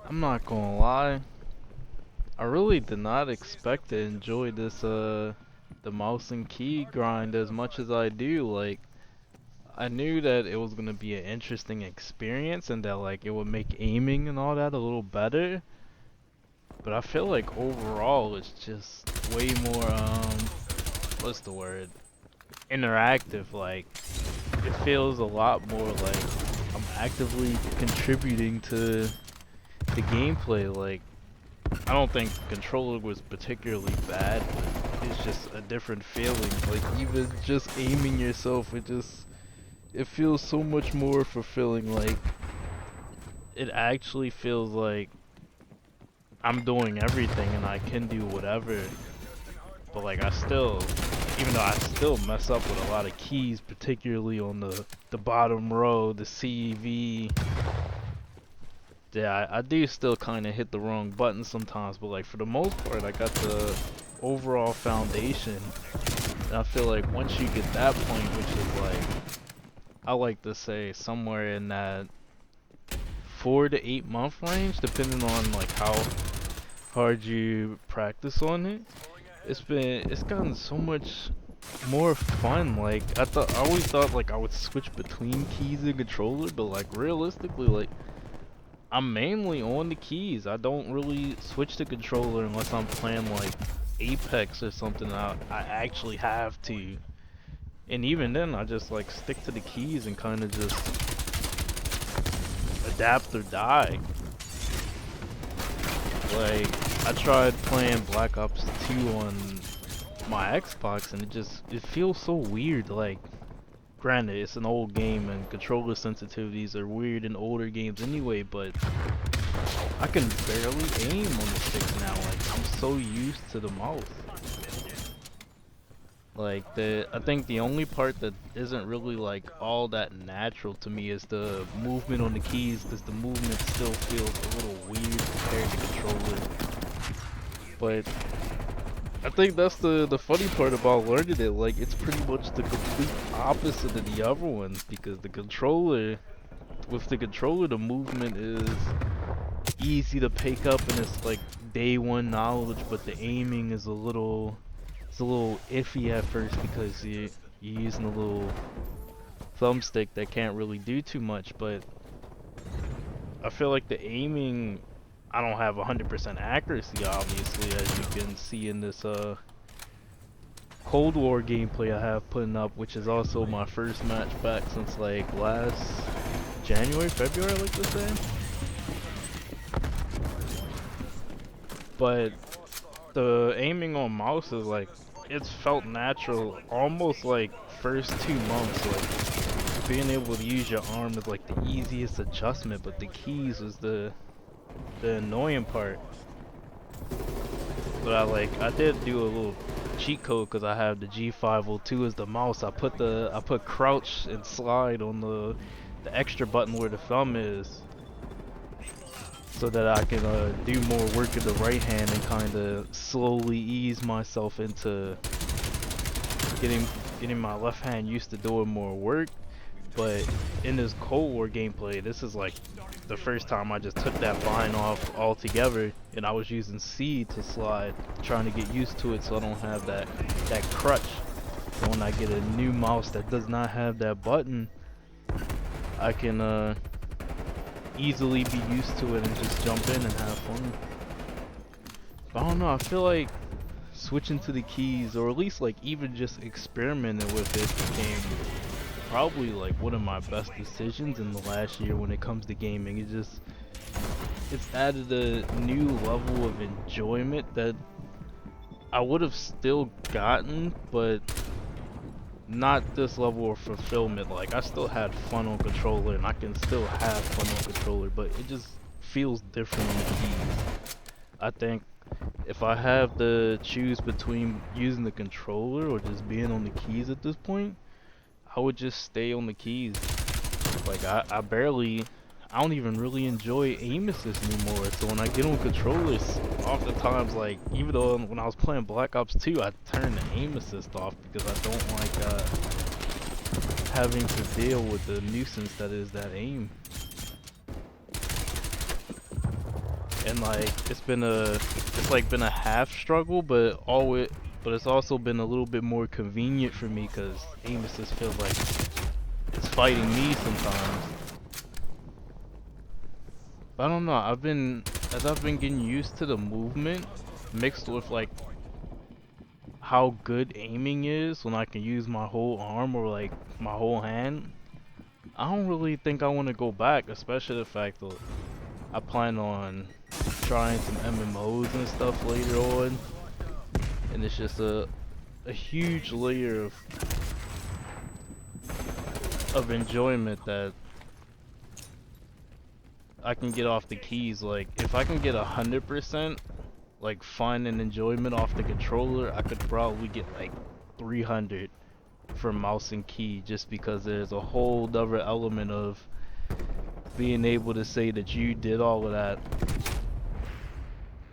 I'm not gonna lie. I really did not expect to enjoy this the mouse and key grind as much as I do. Like I knew that it was gonna be an interesting experience and that like it would make aiming and all that a little better. But I feel like overall it's just way more what's the word? Interactive. Like it feels a lot more like I'm actively contributing to the gameplay. Like I don't think the controller was particularly bad, but it's just a different feeling. Like even just aiming yourself, it feels so much more fulfilling. Like it actually feels like I'm doing everything and I can do whatever. But like even though I still mess up with a lot of keys, particularly on the bottom row, the CEV. Yeah, I do still kind of hit the wrong button sometimes, but like for the most part, I got the overall foundation. And I feel like once you get that point, which is like, I like to say somewhere in that 4 to 8 month range, depending on like how hard you practice on it. It's gotten so much more fun. Like I always thought like I would switch between keys and controller, but like realistically, like I'm mainly on the keys. I don't really switch the controller unless I'm playing like Apex or something. I actually have to. And even then, I just like stick to the keys and kind of just adapt or die. Like, I tried playing Black Ops 2 on my Xbox and it feels so weird. Like, granted, it's an old game and controller sensitivities are weird in older games anyway, but I can barely aim on the stick now. Like I'm so used to the mouse. Like I think the only part that isn't really like all that natural to me is the movement on the keys, because the movement still feels a little weird compared to controller. But I think that's the funny part about learning it. Like it's pretty much the complete opposite of the other ones, because with the controller, the movement is easy to pick up and it's like day one knowledge, but the aiming is it's a little iffy at first because you're using a little thumbstick that can't really do too much. But I feel like the aiming, I don't have 100% accuracy obviously, as you can see in this Cold War gameplay I have putting up, which is also my first match back since like last January, February, I like to say. But the aiming on mouse is like, it's felt natural almost like first 2 months. Like being able to use your arm is like the easiest adjustment, but the keys was the annoying part. But I did do a little cheat code because I have the G502 as the mouse. I put crouch and slide on the extra button where the thumb is, so that I can do more work in the right hand and kind of slowly ease myself into getting my left hand used to doing more work. But in this Cold War gameplay, this is like the first time I just took that bind off altogether, and I was using C to slide, trying to get used to it so I don't have that crutch. So when I get a new mouse that does not have that button, I can easily be used to it and just jump in and have fun. But I don't know, I feel like switching to the keys, or at least like even just experimenting with it, became probably like one of my best decisions in the last year when it comes to gaming. It's added a new level of enjoyment that I would have still gotten, but not this level of fulfillment. Like I still had fun on controller and I can still have fun on controller, but it just feels different on the keys. I think if I have to choose between using the controller or just being on the keys at this point, I would just stay on the keys. Like I don't even really enjoy aim assist anymore. So when I get on controllers, oftentimes like even though when I was playing Black Ops 2, I turned the aim assist off because I don't like having to deal with the nuisance that is that aim. and like it's like been a half struggle, but it's also been a little bit more convenient for me because aim assist feels like it's fighting me sometimes. But I don't know, as I've been getting used to the movement mixed with like how good aiming is when I can use my whole arm or like my whole hand, I don't really think I want to go back, especially the fact that I plan on trying some MMOs and stuff later on, and it's just a huge layer of enjoyment that I can get off the keys. Like if I can get 100% like fun and enjoyment off the controller, I could probably get like 300 from mouse and key, just because there's a whole other element of being able to say that you did all of that,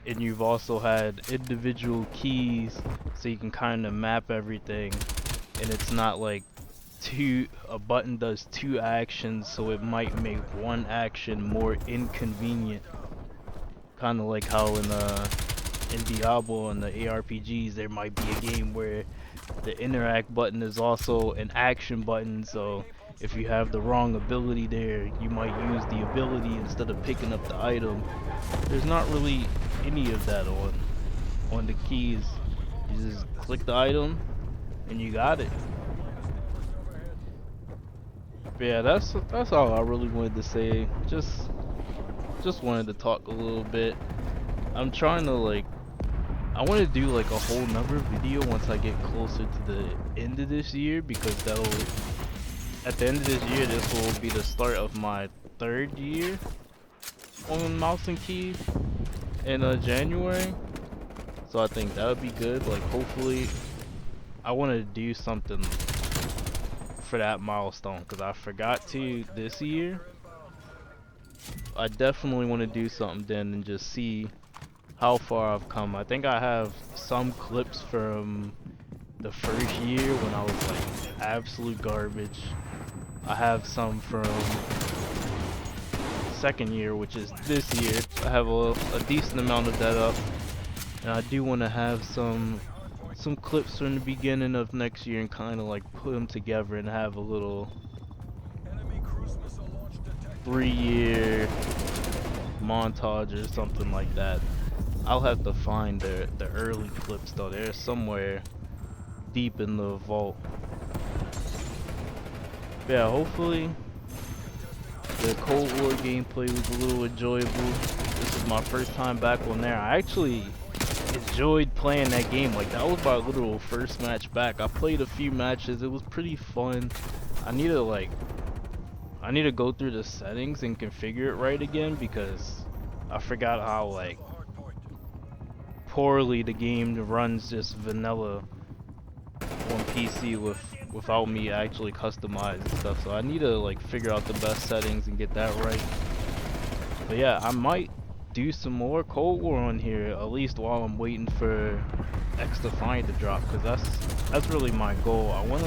and you've also had individual keys so you can kind of map everything, and it's not like a button does two actions, so it might make one action more inconvenient, kind of like how in Diablo and the ARPGs there might be a game where the interact button is also an action button, so if you have the wrong ability there, you might use the ability instead of picking up the item. There's not really any of that on the keys. You just click the item and you got it. But yeah, that's all I really wanted to say. Just wanted to talk a little bit. I'm trying to like, I want to do like a whole nother video once I get closer to the end of this year, because at the end of this year, this will be the start of my 3rd year on mouse and key in January. So I think that would be good. Like hopefully, I want to do something for that milestone, because I forgot to this year. I definitely want to do something then and just see how far I've come. I think I have some clips from the 1st year when I was like absolute garbage. I have some from 2nd year, which is this year. I have a decent amount of that up, and I do want to have some clips from the beginning of next year and kind of like put them together and have a little 3-year montage or something like that. I'll have to find the early clips though. They're somewhere deep in the vault. Yeah, hopefully the Cold War gameplay was a little enjoyable. This is my first time back on there. I actually enjoyed playing that game. Like that was my literal first match back. I played a few matches. It was pretty fun. I need to go through the settings and configure it right again, because I forgot how like poorly the game runs just vanilla on PC without me actually customizing stuff. So I need to like figure out the best settings and get that right. But yeah, I might do some more Cold War on here, at least while I'm waiting for X Defiant to drop, because that's really my goal. One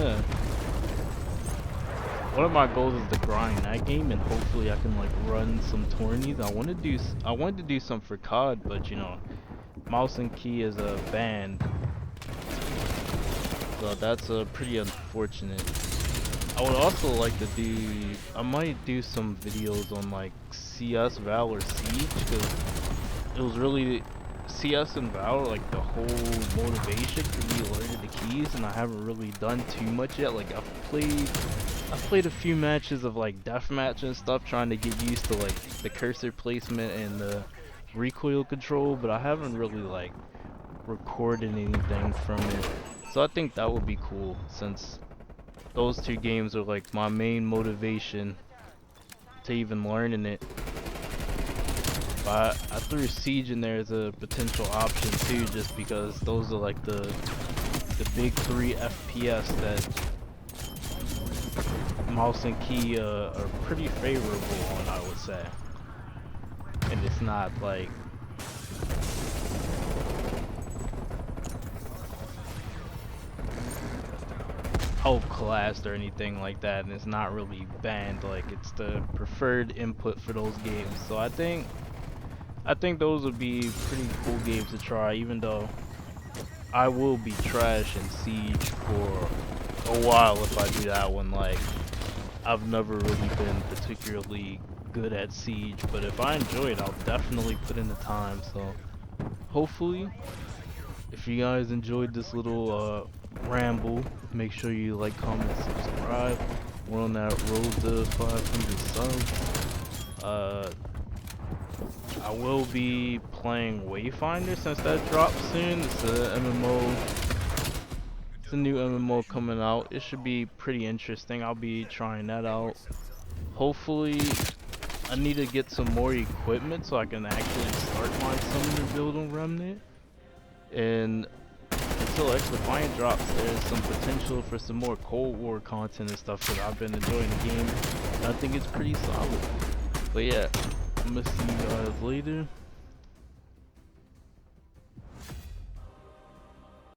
of my goals is to grind that game, and hopefully I can like run some tourneys. I wanted to do some for COD, but you know, mouse and key is banned, so that's pretty unfortunate. I would also like to I might do some videos on like CS, Val, or Siege, because it was really CS and Val, like the whole motivation for me learning the keys, and I haven't really done too much yet. Like I've played a few matches of like deathmatch and stuff, trying to get used to like the cursor placement and the recoil control, but I haven't really like recorded anything from it. So I think that would be cool, since those 2 games are like my main motivation to even learning it. But I threw Siege in there as a potential option too, just because those are like the big 3 FPS that mouse and key are pretty favorable on, I would say. And it's not like outclassed or anything like that, and it's not really banned. Like it's the preferred input for those games. So I think I think those would be pretty cool games to try, even though I will be trash in Siege for a while if I do that one. Like, I've never really been particularly good at Siege, but if I enjoy it, I'll definitely put in the time. So hopefully, if you guys enjoyed this little ramble, make sure you like, comment, subscribe. We're on that road to 500 subs. I will be playing Wayfinder since that drops soon. It's a MMO. It's a new MMO coming out. It should be pretty interesting. I'll be trying that out. Hopefully, I need to get some more equipment so I can actually start my summoner build on Remnant. And until X Defiant drops, there's some potential for some more Cold War content and stuff because I've been enjoying the game. And I think it's pretty solid. But yeah, I'm gonna see you guys later.